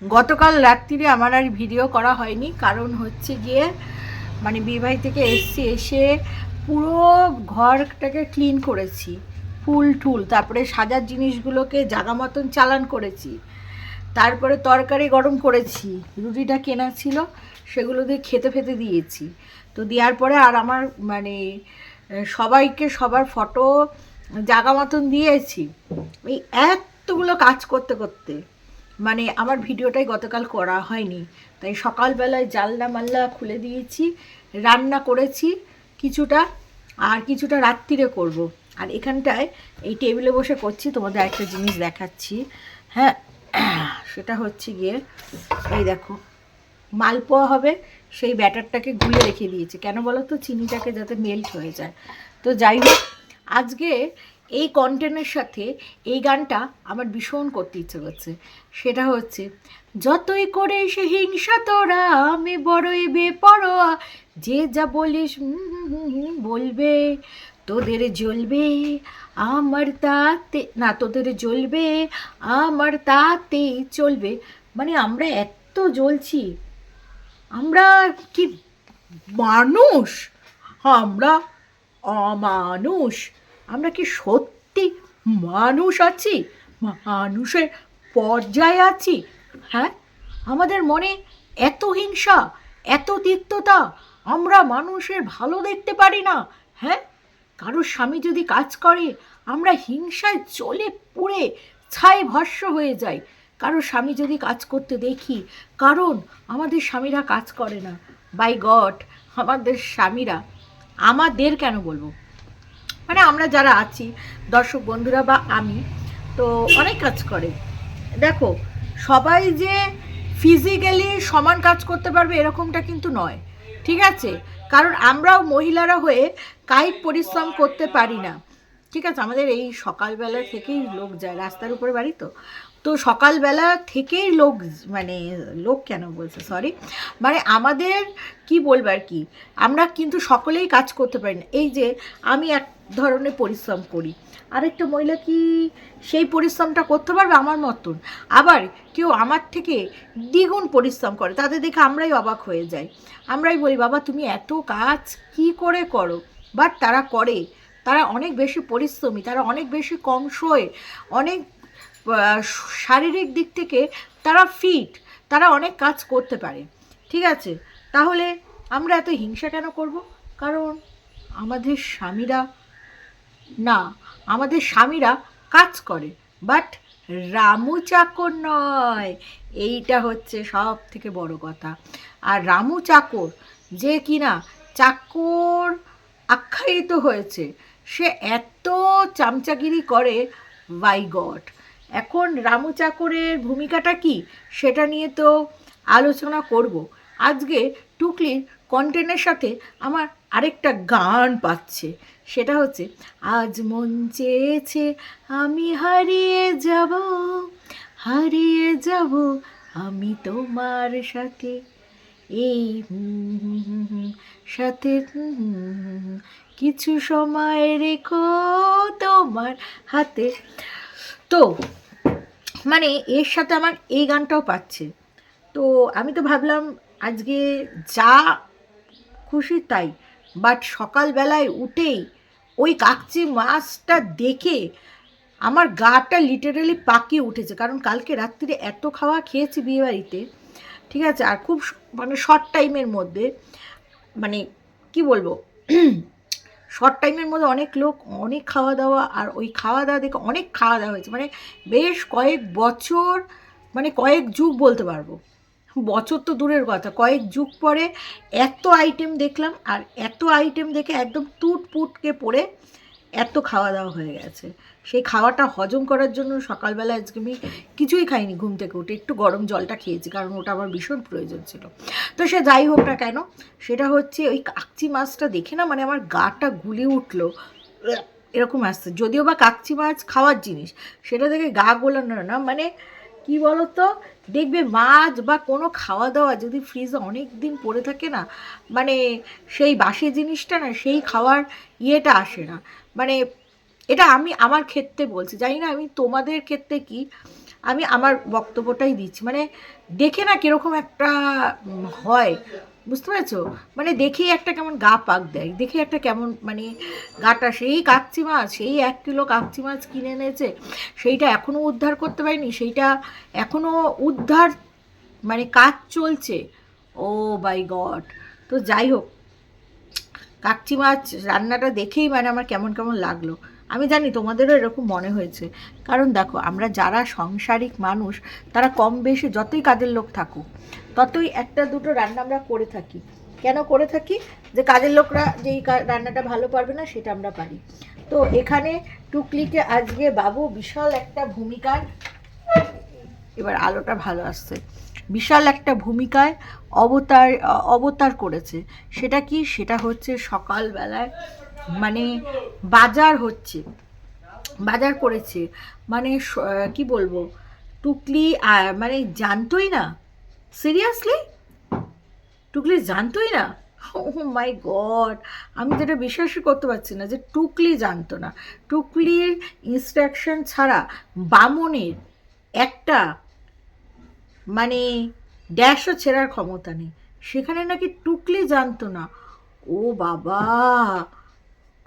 গতকাল রাত্রিরে আমার আর ভিডিও করা হয়নি, কারণ হচ্ছে গিয়ে মানে বিয়েবাড়ি থেকে এসে পুরো ঘরটাকে ক্লিন করেছি, ফুল টুল, তারপরে সাজার জিনিসগুলোকে জাগা মতন চালান করেছি, তারপরে তরকারি গরম করেছি, রুটিটা কেনা ছিল সেগুলো দিয়ে খেতে ফেতে দিয়েছি। তো দেওয়ার পরে আর আমার মানে সবাইকে সবার ফটো জাগা মতন দিয়েছি। এই এতগুলো কাজ করতে করতে মানে আমার ভিডিওটাই গতকাল করা হয়নি, তাই সকালবেলায় জানলা মাল্লা খুলে দিয়েছি, রান্না করেছি কিছুটা, আর কিছুটা রাত্রিরে করব। আর এখানটায় এই টেবিলে বসে করছি, তোমাদের একটা জিনিস দেখাচ্ছি। হ্যাঁ, সেটা হচ্ছে গিয়ে এই দেখো, মালপোয়া হবে, সেই ব্যাটারটাকে গুলে রেখে দিয়েছি। কেন বলো তো? চিনিটাকে যাতে মেল্ট হয়ে যায়। তো যাই হোক, আজকে এই কন্টেন্টের সাথে এই গানটা আমার ভীষণ করতে ইচ্ছে করছে। সেটা হচ্ছে, যতই করে সে হিংসা তোরা, আমি বড়ই বেপরোয়া, যে যা বলিস বলবে, তোদের জ্বলবে আমার তাতে না, তোদের জ্বলবে আমার তাতেই চলবে। মানে আমরা এত জ্বলছি, আমরা কি মানুষ? আমরা অমানুষ? আমরা কি সত্যি মানুষ আছি? মানুষের পর্যায়ে আছি? হ্যাঁ, আমাদের মনে এত হিংসা, এত তিক্ততা, আমরা মানুষের ভালো দেখতে পারি না। হ্যাঁ, কারোর স্বামী যদি কাজ করে আমরা হিংসায় জ্বলে পুড়ে ছাই ভস্ম হয়ে যাই। কারোর স্বামী যদি কাজ করতে দেখি, কারণ আমাদের স্বামীরা কাজ করে না। বাই গড, আমাদের স্বামীরা, আমাদের কেন বলবো, মানে আমরা যারা আছি দর্শক বন্ধুরা বা আমি, তো অনেক কাজ করে। দেখো, সবাই যে ফিজিক্যালি সমান কাজ করতে পারবে এরকমটা কিন্তু নয়, ঠিক আছে? কারণ আমরাও মহিলারা হয়ে কায়িক পরিশ্রম করতে পারি না, ঠিক আছে? আমাদের এই সকালবেলা থেকেই লোক যায়, রাস্তার উপরে বাড়ি তো, তো সকালবেলা থেকেই লোক, মানে লোক কেন বলছে, সরি, মানে আমাদের কি বলবো আর কি, আমরা কিন্তু সকলেই কাজ করতে পারি না। এই যে আমি এক ধরনের পরিশ্রম করি, আরেকটা মহিলা কি সেই পরিশ্রমটা করতে পারবে আমার মতন? আবার কেউ আমার থেকে দ্বিগুণ পরিশ্রম করে, তাদের দেখে আমরাই অবাক হয়ে যাই। আমরাই বলি, বাবা তুমি এত কাজ কি করে করো? বাট তারা করে, তারা অনেক বেশি পরিশ্রমী, তারা অনেক বেশি কম শোয়, অনেক শারীরিক দিক থেকে তারা ফিট, তারা অনেক কাজ করতে পারে, ঠিক আছে? তাহলে আমরা এত হিংসা কেন করব? কারণ আমাদের স্বামীরা, না, আমাদের স্বামীরা কাজ করে, বাট রামু চাকর নয়। এইটা হচ্ছে সব থেকে বড় কথা। আর রামু চাকর যে কিনা চাকর আখ্যায়িত হয়েছে, সে এত চামচাগিরি করে, বাই গড। এখন রামু চাকরের ভূমিকাটা কি সেটা নিয়ে তো আলোচনা করব। আজকে টুকলির কন্টেন্টের সাথে আমার আরেকটা গান পাচ্ছে, সেটা হচ্ছে, আজ মন চেয়েছে আমি হারিয়ে যাব, হারিয়ে যাব আমি তোমার সাথে, এই সাথে কিছু সময় রেখো তোমার হাতে। তো মানে এর সাথে আমার এই গানটাও পাচ্ছে। তো আমি তো ভাবলাম আজকে যা খুশি তাই, বাট সকালবেলায় উঠেই ওই কাকচি মাছটা দেখে আমার গাটা লিটারালি পাকিয়ে উঠেছে। কারণ কালকে রাত্রিরে এত খাওয়া খেয়েছি বিয়েবাড়িতে, ঠিক আছে? আর খুব মানে শর্ট টাইমের মধ্যে, মানে কি বলবো, শর্ট টাইমের মধ্যে অনেক লোক, অনেক খাওয়া দাওয়া, আর ওই খাওয়া দাওয়া দেখে অনেক খাওয়া দাওয়া হয়েছে, মানে বেশ কয়েক বছর, মানে কয়েক যুগ বলতে পারবো, বছর তো দূরের কথা, কয়েক যুগ পরে এত আইটেম দেখলাম, আর এত আইটেম দেখে একদম টুট পুটকে পড়ে এত খাওয়া দাওয়া হয়ে গেছে। সেই খাওয়াটা হজম করার জন্য সকালবেলা আজকে আমি কিছুই খাইনি, ঘুম থেকে উঠে একটু গরম জলটা খেয়েছি, কারণ ওটা আমার ভীষণ প্রয়োজন ছিল। তো সে যাই হোক না কেন, সেটা হচ্ছে ওই কাকচি মাছটা দেখে না, মানে আমার গাটা গুলি উঠলো, এরকম আসছে। যদিও বা কাকচি মাছ খাওয়ার জিনিস, সেটা দেখে গা গোলানো না, মানে কি বলতো, দেখবে মাছ বা কোনো খাওয়া দাওয়া যদি ফ্রিজে অনেক দিন পড়ে থাকে না, মানে সেই বাসি জিনিসটা না, সেই খাওয়ার ইয়েটা আসে না, মানে এটা আমি আমার ক্ষেত্রে বলছি, জানি না আমি তোমাদের ক্ষেত্রে কি, আমি আমার বক্তব্যটাই দিচ্ছি। মানে দেখে না কীরকম একটা হয়, বুঝতে পেরেছো? মানে দেখেই একটা কেমন গা পাক দেয়, দেখে একটা কেমন মানে গাটা, সেই কাচ্চি মাছ, সেই 1 কিলো কাচ্চি মাছ কিনে এনেছে, সেইটা এখনও উদ্ধার করতে পারিনি, সেইটা এখনও উদ্ধার মানে কাজ চলছে। ও বাই গড। তো যাই হোক, কাচ্চি মাছ রান্নাটা দেখেই মানে আমার কেমন কেমন লাগলো। আমি জানি তোমাদেরও এরকম মনে হয়েছে, কারণ দেখো আমরা যারা সাংসারিক মানুষ তারা কম বেশি যতই কাজের লোক থাকুক ততই একটা দুটো রান্না আমরা করে থাকি। কেন করে থাকি? যে কাজের লোকরা যেই রান্নাটা ভালো পারবে না সেটা আমরা পারি। তো এখানে টুকলিকে আজকে বাবু বিশাল একটা ভূমিকার, এবার আলোটা ভালো আসছে, বিশাল একটা ভূমিকায় অবতার করেছে। সেটা কি? সেটা হচ্ছে সকালবেলায় মানে বাজার হচ্ছে, বাজার করেছে, মানে কি বলবো, টুকলি মানে জানতোই না, সিরিয়াসলি টুকলি জানতোই না। ও মাই গড, আমি যেটা বিশ্বাসই করতে পারছি না যে টুকলি জানতো না। টুকলির ইনস্ট্রাকশন ছাড়া বামনের একটা মানে ড্যাশও ছেঁড়ার ক্ষমতা নেই, সেখানে নাকি টুকলি জানতো না। ও বাবা,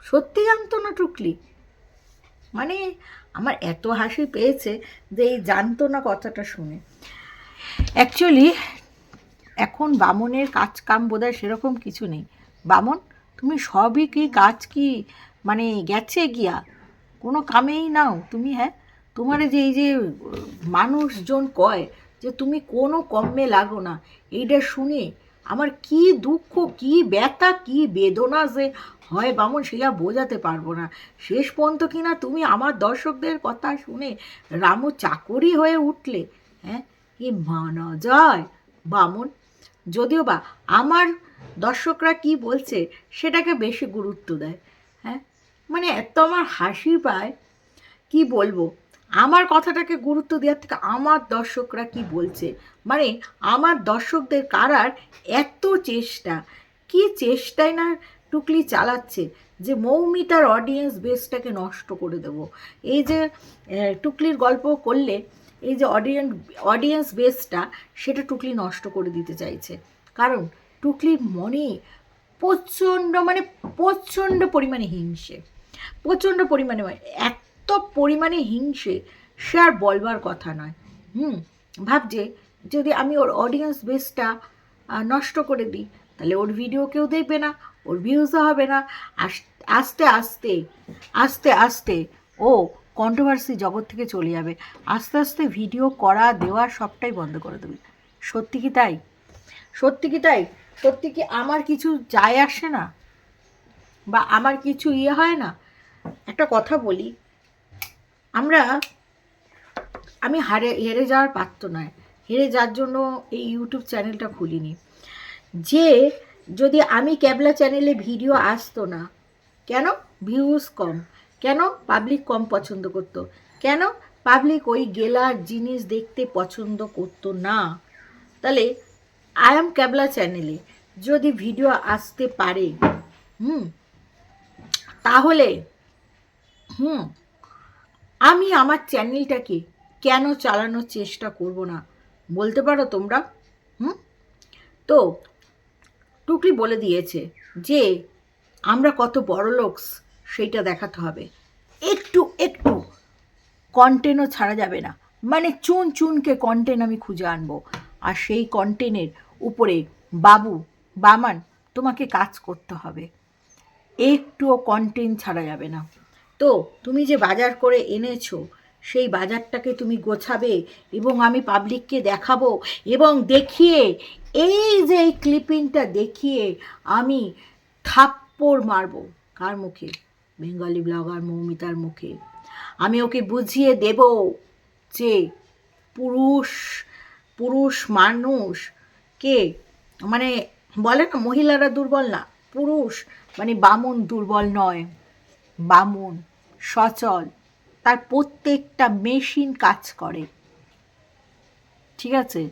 সত্যি জানতো না টুকলি? মানে আমার এত হাসি পেয়েছে যে এই জানতো না কথাটা শুনে। অ্যাকচুয়ালি এখন বামনের কাজ কাম বোধহয় সেরকম কিছু নেই। বামন, তুমি সবই কি কাজ কি মানে গেছে গিয়া, কোনো কামেই নাও তুমি। হ্যাঁ, তোমার যে এই যে মানুষজন কয় যে তুমি কোনো কর্মে লাগো না, এইটা শুনে আমার কি দুঃখ, কি ব্যথা, কি বেদনা যে হয় বামন, সেটা বোঝাতে পারবো না। শেষ পর্যন্ত কিনা তুমি আমার দর্শকদের কথা শুনে রামু চাকরি হয়ে উঠলে। হ্যাঁ, কি মানা যায় বামন? যদিও বা আমার দর্শকরা কি বলছে সেটাকে বেশি গুরুত্ব দেয়। হ্যাঁ, মানে এত আমার হাসি পায়, কি বলবো, আমার কথাটাকে গুরুত্ব দেওয়ার থেকে আমার দর্শকরা কি বলছে, মানে আমার দর্শকদের কারার এত চেষ্টা, কি চেষ্টাই না টুকলি চালাচ্ছে যে মৌমিতার অডিয়েন্স বেসটাকে নষ্ট করে দেব। এই যে টুকলির গল্প করলে এই যে অডিয়েন্স বেসটা, সেটা টুকলি নষ্ট করে দিতে চাইছে। কারণ টুকলির মনে প্রচণ্ড মানে প্রচণ্ড পরিমাণে হিংসে, প্রচণ্ড পরিমাণে, এত পরিমাণে হিংসে সে আর বলবার কথা নয়। ভাবছে যদি আমি ওর অডিয়েন্স বেসটা নষ্ট করে দিই তাহলে ওর ভিডিও কেউ দেখবে না, ওর ভিউজও হবে না, আস্তে আস্তে আস্তে আস্তে ও কন্ট্রোভার্সি জগৎ থেকে চলে যাবে, আস্তে আস্তে ভিডিও করা দেওয়া সবটাই বন্ধ করে দেবে। সত্যি কি তাই? সত্যি কি তাই? সত্যি কি আমার কিছু যায় আসে না, বা আমার কিছু হয় না? একটা কথা বলি, আমি হেরে যাওয়ার পাত্র নয়, হেরে যাওয়ার জন্য এই ইউটিউব চ্যানেলটা খুলিনি। যে যদি আমি ক্যাবলা চ্যানেলে ভিডিও আসতো না, কেন? ভিউজ কম, কেন? পাবলিক কম পছন্দ করতো, কেন? পাবলিক ওই গেলার জিনিস দেখতে পছন্দ করতো না। তাহলে আই এম ক্যাবলা চ্যানেলে যদি ভিডিও আসতে পারে, তাহলে আমি আমার চ্যানেলটাকে কেন চালানোর চেষ্টা করব না, বলতে পারো তোমরা? তো টুকলি বলে দিয়েছে যে আমরা কত বড় লোকস সেইটা দেখাতে হবে, একটু একটু কন্টেন্টও ছাড়া যাবে না, মানে চুন চুনকে কন্টেন্ট আমি খুঁজে আনবো, আর সেই কন্টেন্টের উপরে বামান তোমাকে কাজ করতে হবে, একটুও কন্টেন্ট ছাড়া যাবে না। তো তুমি যে বাজার করে এনেছো সেই বাজারটাকে তুমি গোছাবে এবং আমি পাবলিককে দেখাবো, এবং দেখিয়ে এই যে এই ক্লিপিংটা দেখিয়ে আমি থাপ্পড় মারবো কার মুখে? বেঙ্গলি ব্লগার মৌমিতার মুখে। আমি ওকে বুঝিয়ে দেব যে পুরুষ মানুষ কে, মানে বলে না মহিলারা দুর্বল না, পুরুষ মানে বামন দুর্বল নয়, বামন সচল, তার প্রত্যেকটা মেশিন কাজ করে, ঠিক আছে?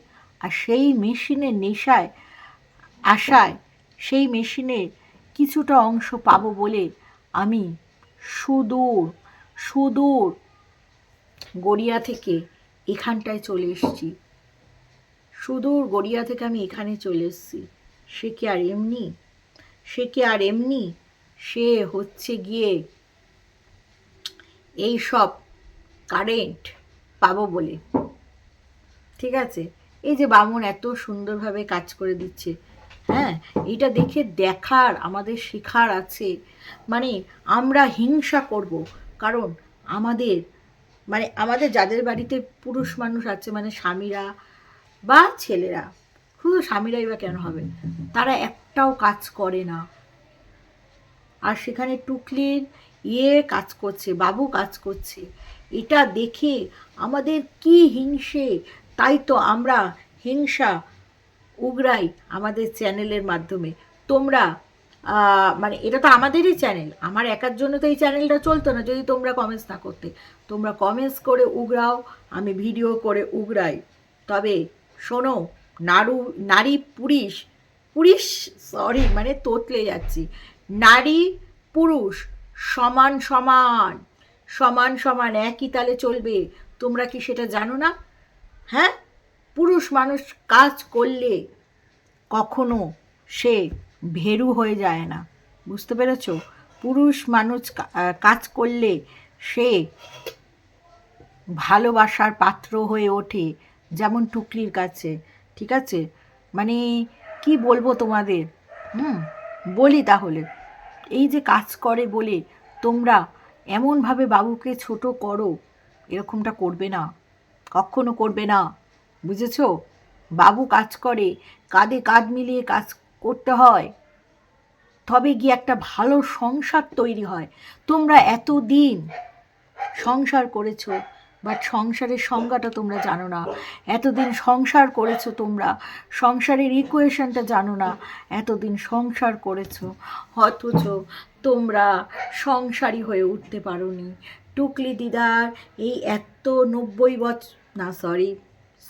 আর সেই মেশিনের নেশায় আশায় সেই মেশিনের কিছুটা অংশ পাবো বলে আমি সুদূর সুদূর গড়িয়া থেকে এখানটায় চলে এসেছি, সুদূর গড়িয়া থেকে আমি এখানে চলে এসেছি। সে কি আর এমনি, সে কি আর এমনি, সে হচ্ছে গিয়ে এই সব কারেন্ট পাবো বলে। ঠিক আছে, এই যে বামুন এত সুন্দরভাবে কাজ করে দিচ্ছে, হ্যাঁ, এটা দেখে দেখার আমাদের শেখার আছে। মানে আমরা হিংসা করব, কারণ আমাদের আমাদের যাদের বাড়িতে পুরুষ মানুষ আছে, মানে স্বামীরা বা ছেলেরা, শুধু স্বামীরাই বা কেন হবে, তারা একটাও কাজ করে না। আর সেখানে টুকলির কাজ করছে, বাবু কাজ করছে, এটা দেখে আমাদের কি হিংসে। তাই তো আমরা হিংসা উগরাই আমাদের চ্যানেলের মাধ্যমে। তোমরা এটা তো আমাদেরই চ্যানেল, আমার একার জন্য তো এই চ্যানেলটা চলতো না যদি তোমরা কমেন্টস না করতে। তোমরা কমেন্টস করে উগরাও, আমি ভিডিও করে উগরাই। তবে শোনো, নারী পুরুষ পুরুষ সরি তোতলে যাচ্ছি, নারী পুরুষ সমান সমান সমান সমান একই তালে চলবে। তোমরা কি সেটা জানো না? হ্যাঁ, পুরুষ মানুষ কাজ করলে কখনো সে ভেরু হয়ে যায় না, বুঝতে পেরেছ? পুরুষ মানুষ কাজ করলে সে ভালোবাসার পাত্র হয়ে ওঠে, যেমন টুকলির কাছে। ঠিক আছে, কি বলবো তোমাদের, বলি তাহলে। এই যে কাজ করে বলে তোমরা এমনভাবে বাবুকে ছোট করো, এরকমটা করবে না, কখনো করবে না, বুঝেছ? বাবু কাজ করে, কাঁধে কাঁধ মিলিয়ে কাজ করতে হয়, তবে গিয়ে একটা ভালো সংসার তৈরি হয়। তোমরা এতদিন সংসার করেছো, বাট সংসারের সংজ্ঞাটা তোমরা জানো না। এতদিন সংসার করেছো, তোমরা সংসারের ইকুয়েশনটা জানো না। এতদিন সংসার করেছো, অথচ তোমরা সংসারী হয়ে উঠতে পারোনি। টুকলি দিদার এই 90 বছর না,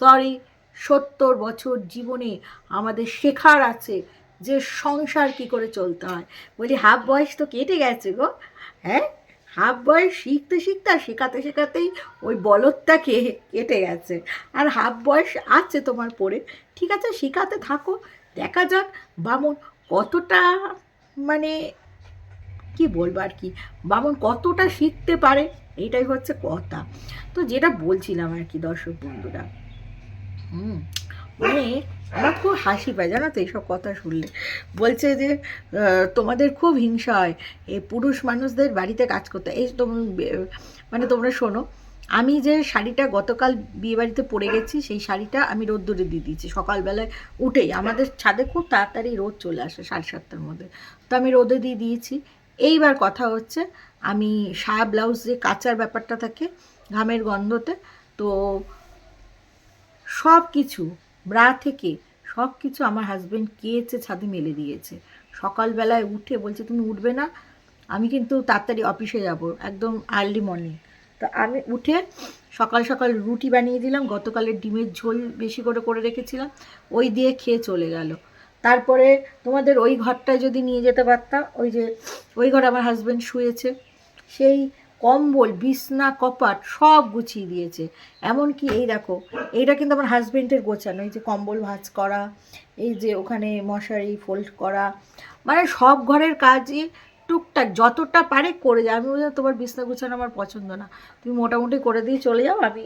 সরি 70 বছর জীবনে আমাদের শেখার আছে যে সংসার কি করে চলতে হয়। বলি হাফ বয়স তো কেটে গেছে গো, হ্যাঁ, হাফ বয়স শিখতে শিখতে আর শেখাতে শেখাতেই ওই বলদটাকে কেটে গেছে, আর হাফ বয়স আছে তোমার পড়ে। ঠিক আছে, শেখাতে থাকো, দেখা যাক বামন কতটা কি বলবো আর কি, বামন কতটা শিখতে পারে, এইটাই হচ্ছে কথা। তো যেটা বলছিলাম আর কি দর্শক বন্ধুরা, আমার খুব হাসি পায় জানো তো এইসব কথা শুনলে। বলছে যে তোমাদের খুব হিংসা হয় এই পুরুষ মানুষদের বাড়িতে কাজ করতে। এই তোমরা শোনো, আমি যে শাড়িটা গতকাল বিয়েবাড়িতে পরে গেছি, সেই শাড়িটা আমি রোদ্দুরে দিয়ে দিয়েছি সকালবেলায় উঠেই। আমাদের ছাদে খুব তাড়াতাড়ি রোদ চলে আসে 7:30টার মধ্যে, তো আমি রোদে দিয়ে দিয়েছি। এইবার কথা হচ্ছে, আমি সায়া ব্লাউজ যে কাচার ব্যাপারটা থাকে ঘামের গন্ধতে, তো সব কিছু ব্রা থেকে সব কিছু আমার হাজব্যান্ড কেচে ছাদে মেলে দিয়েছে। সকালবেলায় উঠে বলছে তুমি উঠবে না, আমি কিন্তু তাড়াতাড়ি অফিসে যাব, একদম আর্লি মর্নিং। তো আমি উঠে সকাল সকাল রুটি বানিয়ে দিলাম, গতকালের ডিমের ঝোল বেশি করে রেখেছিলাম, ওই দিয়ে খেয়ে চলে গেল। তারপরে তোমাদের ওই ঘরটায় যদি নিয়ে যেতে পারতাম, ওই ঘরে আমার হাজব্যান্ড শুয়েছে, সেই কম্বল বিছনা কপাট সব গুছিয়ে দিয়েছে। এমনকি এই দেখো, এইটা কিন্তু আমার হাজব্যান্ডের গোছানো, এই যে কম্বল ভাঁজ করা, এই যে ওখানে মশারি ফোল্ড করা, সব ঘরের কাজই টুকটাক যতটা পারে করে যায়। আমি বললাম তোমার বিছনা গোছানো আমার পছন্দ না, তুমি মোটামুটি করে দিয়ে চলে যাও, আমি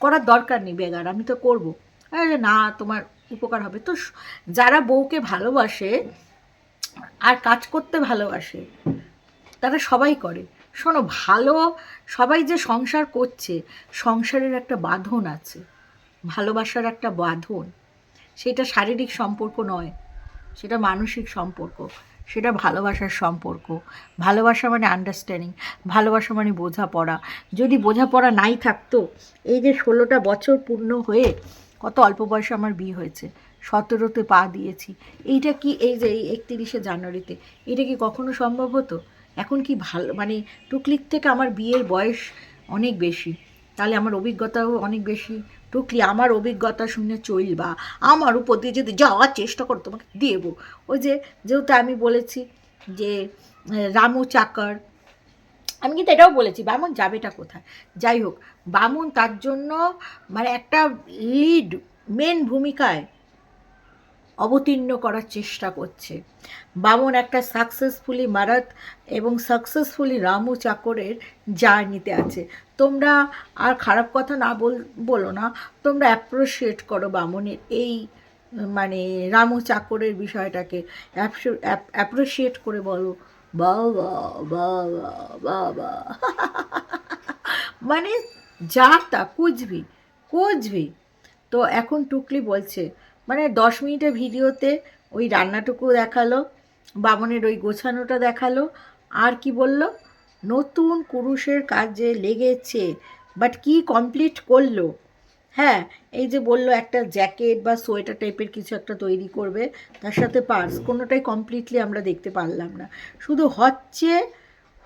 করার দরকার নেই বেগার, আমি তো করবো। না, তোমার উপকার হবে। তো যারা বউকে ভালোবাসে আর কাজ করতে ভালোবাসে তারা সবাই করে। শোনো, সবাই যে সংসার করছে, সংসারের একটা বাঁধন আছে, ভালোবাসার একটা বাঁধন। সেটা শারীরিক সম্পর্ক নয়, সেটা মানসিক সম্পর্ক, সেটা ভালোবাসার সম্পর্ক। ভালোবাসা মানে আন্ডারস্ট্যান্ডিং, ভালোবাসা মানে বোঝাপড়া। যদি বোঝাপড়া নাই থাকতো, এই যে 16টা বছর পূর্ণ হয়ে, কত অল্প বয়সে আমার বিয়ে হয়েছে, 17তে পা দিয়েছি, এইটা কি এই যে 31শে জানুয়ারিতে, এটা কি কখনো সম্ভব হতো? এখন কি টুকলির থেকে আমার বিয়ের বয়স অনেক বেশি, তাহলে আমার অভিজ্ঞতাও অনেক বেশি। টুকলি আমার অভিজ্ঞতা শুনে চলবা, আমার উপর দিয়ে যদি যাওয়ার চেষ্টা করো তোমাকে দেবো। যেহেতু আমি বলেছি যে রামু চাকর আমি কিন্তু এটাও বলেছি বামুন যাবেটা কোথায়। যাই হোক, বামুন তার জন্য মানে একটা লিড মেন ভূমিকায় অবতীর্ণ করার চেষ্টা করছে। বামন একটা সাকসেসফুলি মারাত এবং সাকসেসফুলি রামু চাকরের জার্নিতে আছে। তোমরা আর খারাপ কথা না বলো না, তোমরা অ্যাপ্রিসিয়েট করো বামনের এই মানে রামু চাকরের বিষয়টাকে অ্যাপ্রিসিয়েট করে বলো বাবা বাবা বাবা মানে যা তা কুচবি কুচবি। তো এখন টুকলি বলছে মানে 10 মিনিটের ভিডিওতে ওই রান্নাটুকু দেখালো, বামনের ওই গোছানোটা দেখালো, আর কি বলল নতুন কুরুশের কাজে লেগেছে, বাট কি কমপ্লিট করলো। হ্যাঁ, এই যে বলল একটা জ্যাকেট বা সোয়েটার টাইপের কিছু একটা তৈরি করবে, তার সাথে পার্স, কোনোটাই কমপ্লিটলি আমরা দেখতে পারলাম না, শুধু হচ্ছে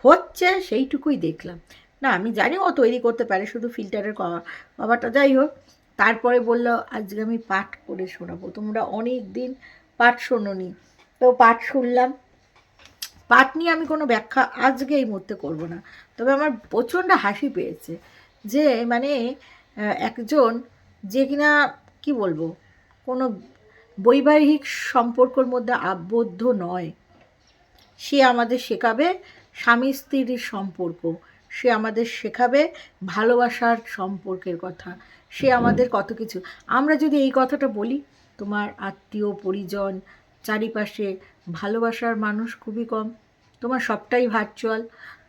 হচ্ছে সেইটুকুই দেখলাম। না আমি জানি ও তৈরি করতে পারে, শুধু ফিল্টারের কভারটা। যাই হোক, তারপরে বললো আজকে আমি পাঠ করে শোনাবো, তোমরা অনেক দিন পাঠ শোনোনি, তো পাঠ শুনলাম। পাঠ নিয়ে আমি কোনো ব্যাখ্যা আজকে এই মুহূর্তে করবো না, তবে আমার প্রচণ্ড হাসি পেয়েছে যে মানে একজন যে কিনা কি বলবো কোনো বৈবাহিক সম্পর্কর মধ্যে আবদ্ধ নয়, সে আমাদের শেখাবে স্বামী স্ত্রীর সম্পর্ক, সে আমাদের শেখাবে ভালোবাসার সম্পর্কের কথা, সে আমাদের কত কিছু। আমরা যদি এই কথাটা বলি, তোমার আত্মীয় পরিজন চারিপাশে ভালোবাসার মানুষ খুবই কম, তোমার সবটাই ভার্চুয়াল,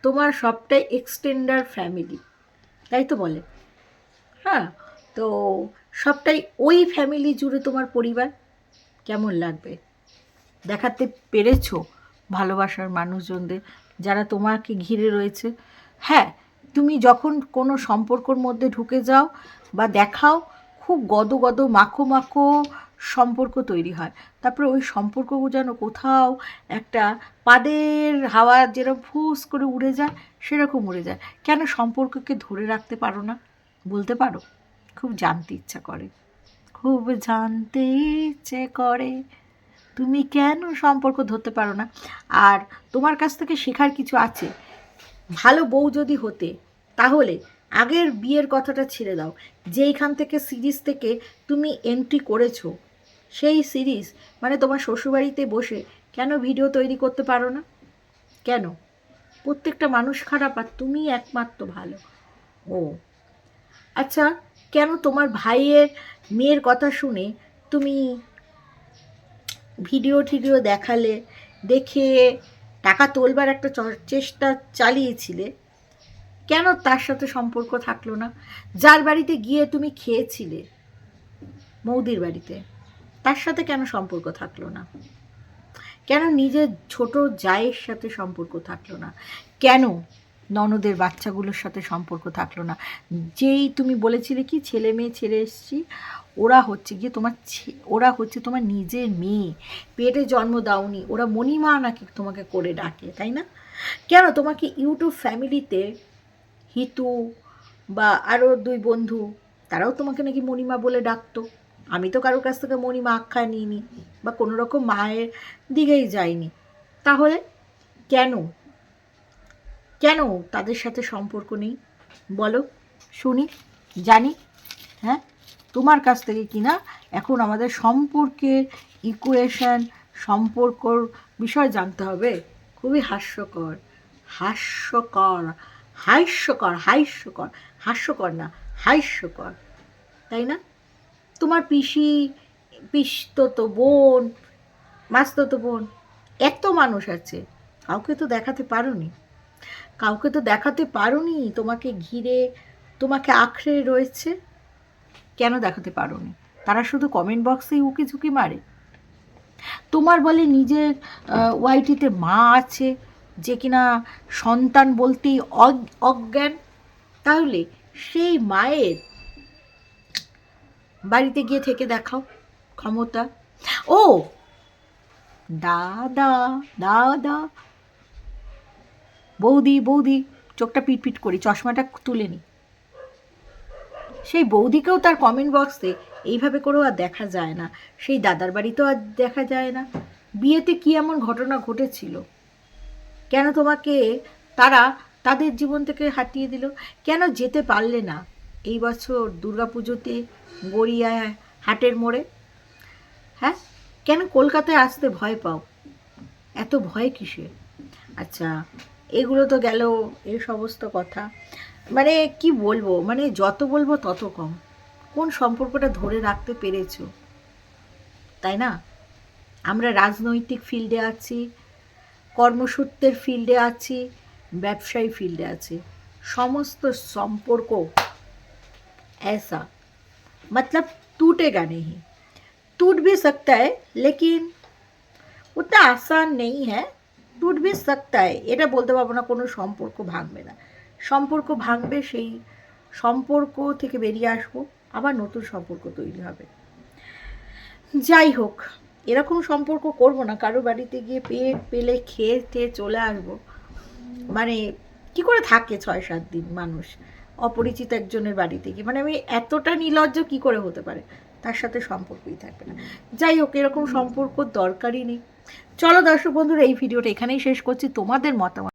তোমার সবটাই এক্সটেন্ডার ফ্যামিলি, তাই তো বলে। হ্যাঁ, তো সবটাই ওই ফ্যামিলি জুড়ে তোমার পরিবার, কেমন লাগবে দেখাতে পেরেছো ভালোবাসার মানুষজনদের যারা তোমাকে ঘিরে রয়েছে। হ্যাঁ, তুমি যখন কোনো সম্পর্কর মধ্যে ঢুকে যাও বা দেখাও, খুব গদ গদ মাখো মাখো সম্পর্ক তৈরি হয়, তারপরে ওই সম্পর্ক যেন কোথাও একটা পাদের হাওয়া যেরকম ফুস করে উড়ে যায় সেরকম উড়ে যায়। কেন সম্পর্ককে ধরে রাখতে পারো না বলতে পারো? খুব জানতে ইচ্ছা করে, খুব জানতে ইচ্ছে করে তুমি কেন সম্পর্ক ধরতে পারো না। আর তোমার কাছ থেকে শেখার কিছু আছে। ভালো বউ যদি হতে তাহলে আগের বিয়ের কথাটা ছেড়ে দাও, যেইখান থেকে সিরিজ থেকে তুমি এন্ট্রি করেছো সেই সিরিজ মানে তোমার শ্বশুরবাড়িতে বসে কেন ভিডিও তৈরি করতে পারো না? কেন? প্রত্যেকটা মানুষ খারাপ আর তুমি একমাত্র ভালো। ও আচ্ছা, কেন তোমার ভাইয়ের মেয়ের কথা শুনে তুমি ভিডিও দেখালে, দেখে টাকা তোলবার একটা চেষ্টা চালিয়েছিলে, কেন তার সাথে সম্পর্ক থাকলো না? যার বাড়িতে গিয়ে তুমি খেয়েছিলে মৌদির বাড়িতে, তার সাথে কেন সম্পর্ক থাকলো না? কেন নিজের ছোট জায়ের সাথে সম্পর্ক থাকলো না? কেন ননদের বাচ্চাগুলোর সাথে সম্পর্ক থাকলো না? যেই তুমি বলেছিলে কি ছেলে মেয়ে ছেড়ে এসছি, ওরা হচ্ছে গিয়ে ওরা হচ্ছে তোমার নিজের মেয়ে, পেটে জন্ম দাওনি, ওরা মণিমা নাকি তোমাকে করে ডাকে, তাই না? কেন তোমাকে ইউটিউব ফ্যামিলিতে হিতু বা আরও 2 বন্ধু তারাও তোমাকে নাকি মণিমা বলে ডাকতো। আমি তো কারোর কাছ থেকে মণিমা আখ্যা নিইনি বা কোনো রকম মায়ের দিকেই যাইনি। তাহলে কেন কেন তাদের সাথে সম্পর্ক নেই বলো শুনি, জানি। হ্যাঁ, তোমার কাছ থেকে কিনা এখন আমাদের সম্পর্কের ইকুয়েশন, সম্পর্কর বিষয় জানতে হবে। খুবই হাস্যকর, হাস্যকর, হাস্যকর, হাস্যকর, হাস্যকর না হাস্যকর, তাই না? তোমার পিসি, পিসতো বোন, মাসতো বোন, এত মানুষ আছে, কাউকে তো দেখাতে পারোনি, কাউকে তো দেখাতে পারোনি তোমাকে ঘিরে, তোমাকে আঁকড়ে রয়েছে। কেন দেখাতে পারোনি? তারা শুধু কমেন্ট বক্সেই উকি ঝুঁকি মারে। তোমার বলে নিজের ওয়াইটিতে মা আছে যে কিনা সন্তান বলতেই অজ্ঞান, তাহলে সেই মায়ের বাড়িতে গিয়ে থেকে দেখাও ক্ষমতা। ও দাদা দাদা, বৌদি বৌদি, চোখটা পিটপিট করি, চশমাটা তুলে নি, সেই বৌদিকেও তার কমেন্ট বক্সে এইভাবে করেও আর দেখা যায় না, সেই দাদার বাড়িতেও আর দেখা যায় না। বিয়েতে কি এমন ঘটনা ঘটেছিল কেন তোমাকে তারা তাদের জীবন থেকে হাটিয়ে দিল। কেন যেতে পারলে না এই বছর দুর্গাপুজোতে গড়িয়ায় হাটের মোড়ে? হ্যাঁ, কেন কলকাতায় আসতে ভয় পাও? এত ভয় কিসে? আচ্ছা, এগুলো তো গেল এই সমস্ত কথা। মানে কি বলবো, মানে যত বলবো তত কম। কোন সম্পর্কটা ধরে রাখতে পেরেছো, তাই না? আমরা রাজনৈতিক ফিল্ডে আছি, কর্মসূত্রের ফিল্ডে আছি, ব্যবসায়ী ফিল্ডে আছি। সমস্ত সম্পর্ক ऐसा मतलब टूटेगा नहीं, टूट भी सकता है लेकिन उतना आसान नहीं है, टूट भी सकता है। এটা বলতে পারবো না কোনো সম্পর্ক ভাঙবে না। সম্পর্ক ভাঙবে, সেই সম্পর্ক থেকে বেরিয়ে আসবো, আবার নতুন সম্পর্ক তৈরি হবে। যাই হোক, এরকম সম্পর্ক করব না কারো বাড়িতে গিয়ে পেট পেলে খেয়ে টেয়ে চলে আসবো। মানে কি করে থাকে 6-7 দিন মানুষ অপরিচিত একজনের বাড়িতে গিয়ে? মানে আমি এতটা নির্লজ্জ কি করে হতে পারে? তার সাথে সম্পর্কই থাকবে না। যাই হোক, এরকম সম্পর্ক দরকারই নেই। চলো দর্শক বন্ধুরা, এই ভিডিওটা এখানেই শেষ করছি। তোমাদের মতামত